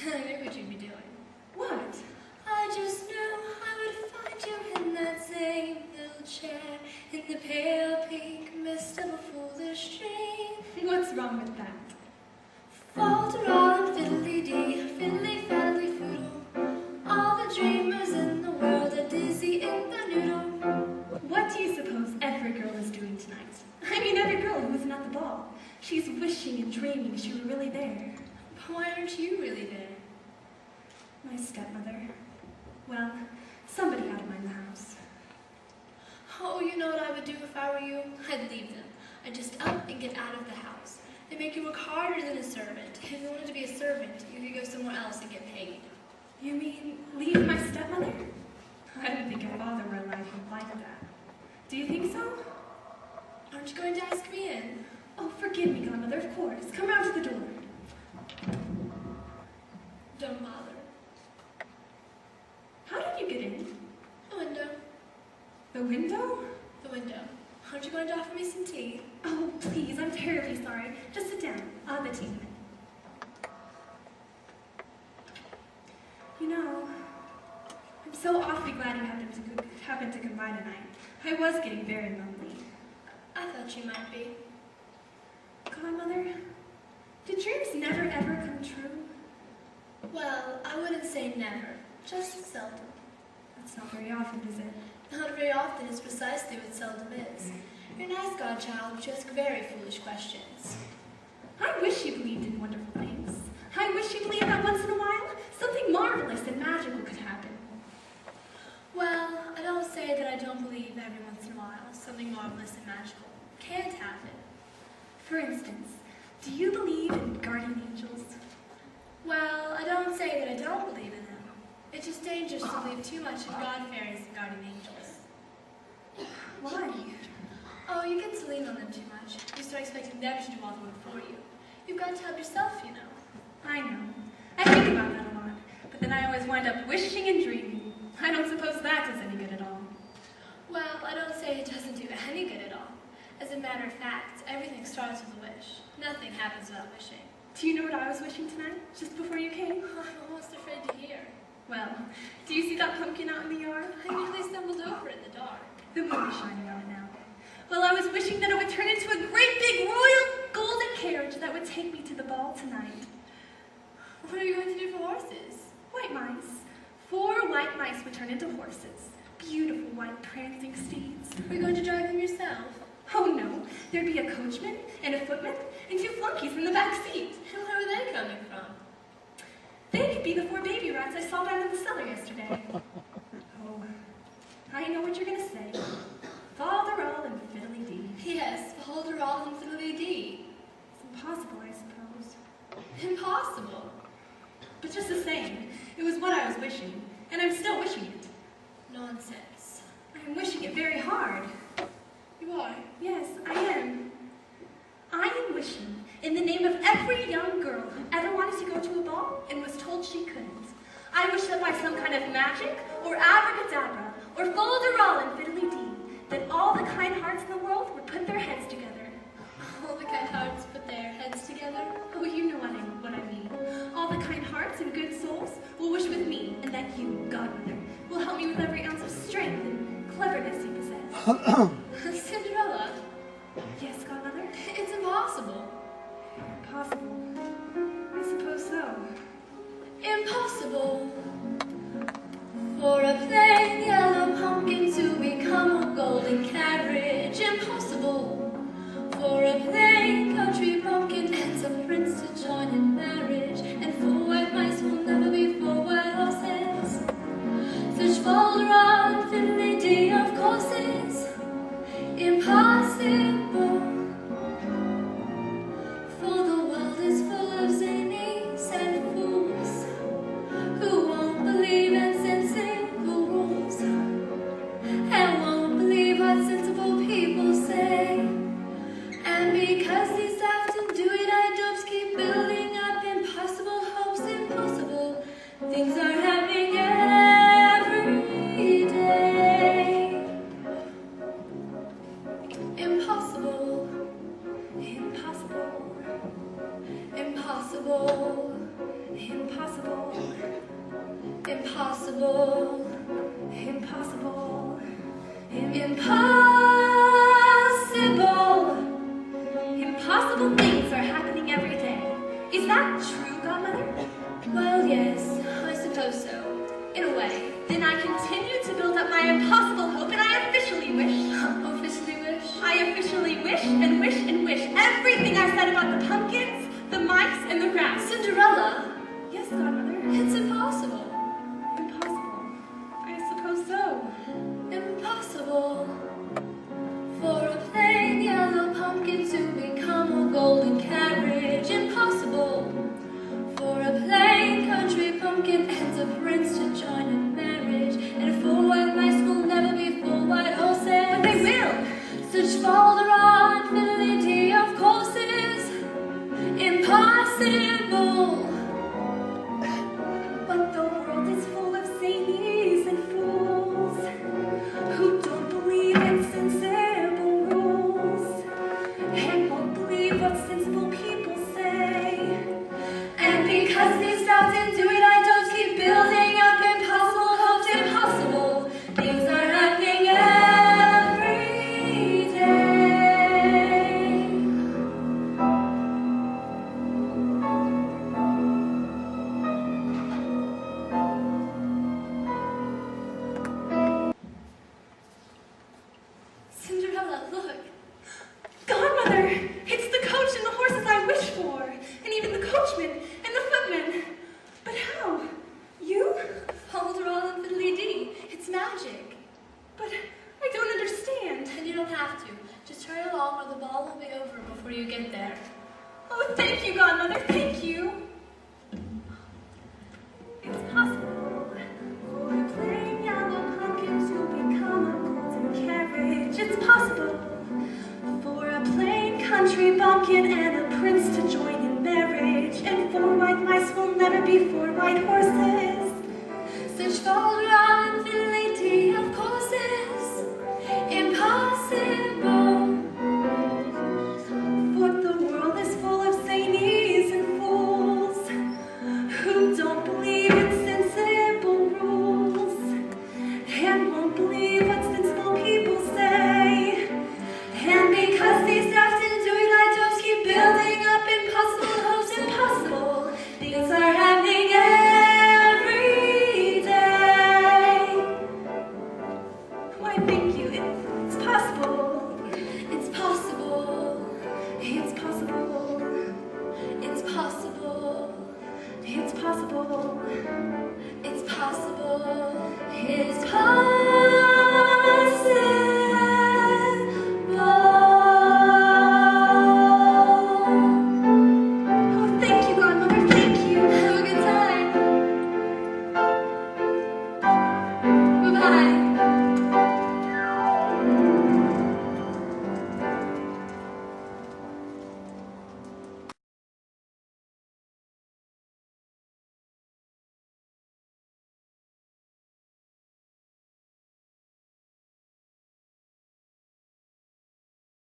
I knew what you'd be doing. What? I just knew I would find you in that same little chair, in the pale pink mist of a foolish dream. What's wrong with that? Falter-all and fiddly-dee, fiddly-faddly foodle. All the dreamers in the world are dizzy in the noodle. What do you suppose every girl is doing tonight? I mean every girl who isn't at the ball. She's wishing and dreaming she were really there. But why aren't you really there? My stepmother. Well, somebody had him in the house. Oh, you know what I would do if I were you? I'd leave them. I'd just up and get out of the house. They make you work harder than a servant. If you wanted to be a servant, you could go somewhere else and get paid. You mean leave my stepmother? I didn't think your father were alive who'd like that. Do you think so? Aren't you going to ask me in? Oh, forgive me, Godmother, of course. Come round to the door. Don't bother. How did you get in? The window. The window? The window. Aren't you going to offer me some tea? Oh, please, I'm terribly sorry. Just sit down. I'll have the tea. You know, I'm so awfully glad you happened to come by tonight. I was getting very lonely. I thought you might be. Godmother, do dreams never ever come true? Well, I wouldn't say never. Just seldom. That's not very often, is it? Not very often is precisely what seldom is. You're a nice godchild, but you ask very foolish questions. I wish you believed in wonderful things. I wish you believed that once in a while something marvelous and magical could happen. Well, I don't say that I don't believe every once in a while something marvelous and magical can't happen. For instance, do you believe in guardian angels? Well, I don't say that I don't believe in them. It's just dangerous to believe too much in god fairies and guardian angels. Why? Oh, you get to lean on them too much. You start expecting them to do all the work for you. You've got to help yourself, you know. I know. I think about that a lot, but then I always wind up wishing and dreaming. I don't suppose that does any good at all. Well, I don't say it doesn't do any good at all. As a matter of fact, everything starts with a wish. Nothing happens without wishing. Do you know what I was wishing tonight, just before you came? I'm almost afraid to hear. Well, do you see that pumpkin out in the yard? I usually stumbled over it in the dark. The moon is shining on it now. Well, I was wishing that it would turn into a great big royal golden carriage that would take me to the ball tonight. What are you going to do for horses? White mice. 4 white mice would turn into horses. Beautiful white prancing steeds. Are you going to drive them yourself? Oh no, there'd be a coachman and a footman and 2 flunkies in the back seat. And where are they coming from? They could be the 4 baby rats I saw down in the cellar yesterday. Oh, I know what you're going to say. Falder-all and fiddly-dee. Yes, Falder-all and fiddly-dee. It's impossible, I suppose. Impossible. But just the same, it was what I was wishing, and I'm still wishing it. Nonsense. I'm wishing it very hard. You are? Yes, I am. I am wishing, in the name of every young girl who ever wanted to go to a ball and was told she couldn't. I wish that by some kind of magic, or abracadabra, or Falder-all and fiddly-dee, that all the kind hearts in the world would put their heads together. All the kind hearts put their heads together? Oh, you know what I mean. All the kind hearts and good souls will wish with me, and that you, Godmother, will help me with every ounce of strength and cleverness you possess. Cinderella? Yes, Godmother? It's impossible. Impossible. I suppose so. Impossible. For a plain yellow pumpkin to become a golden carriage. Impossible. For a plain country pumpkin and some prince to join in marriage. And 4 white mice will never be 4 white horses. Such Falder-all and fiddly-dee, of course, is impossible. For the world is full of zanies and fools who won't believe in sensible rules and won't believe what sensible impossible, Impossible. impossible. Impossible things are happening every day. Is that true, Godmother? Well, yes, I suppose so, in a way. Then I continue to build up my impossible hope, and I officially wish. Officially wish? I officially wish and wish and wish everything I said about the pumpkins, the mice, and the rats. Cinderella? Yes, Godmother. It's impossible. Impossible. I suppose so. Impossible for a plain yellow pumpkin to become a golden carriage. Impossible for a plain country pumpkin and a prince to join in marriage. And four white mice will never be four white horses. But they will. Such falderon fidelity of courses. Impossible. But the world is full of zanies and fools who don't believe in sensible rules and won't believe what sensible people say. And because they stopped in doing, I don't keep building up impossible hopes. Impossible things are happening every day. Cinderella, look. Godmother, it's the coach and the horses I wish for, and even the coachman and the footman. But how? You? Falderon and fiddly-dee. It's magic. But I don't understand. And you don't have to. Just hurry along or the ball will be over before you get there. Oh, thank you, Godmother, thank you. It's possible for a plain yellow pumpkin to become a golden carriage. It's possible for a plain country bumpkin and a prince to join in marriage. And four white mice will never be four white horses. Such falderon and fiddly-dee, of courses. Impossible. For the world is full of zanies and fools who don't believe in sensible rules and won't believe what sensible people say. And because they stopped in doing, I don't keep building up impossible hopes. Impossible things are happening every day. Why, thank you. It's possible. It's possible. It's possible. It's possible. It's possible. It's possible. It's possible.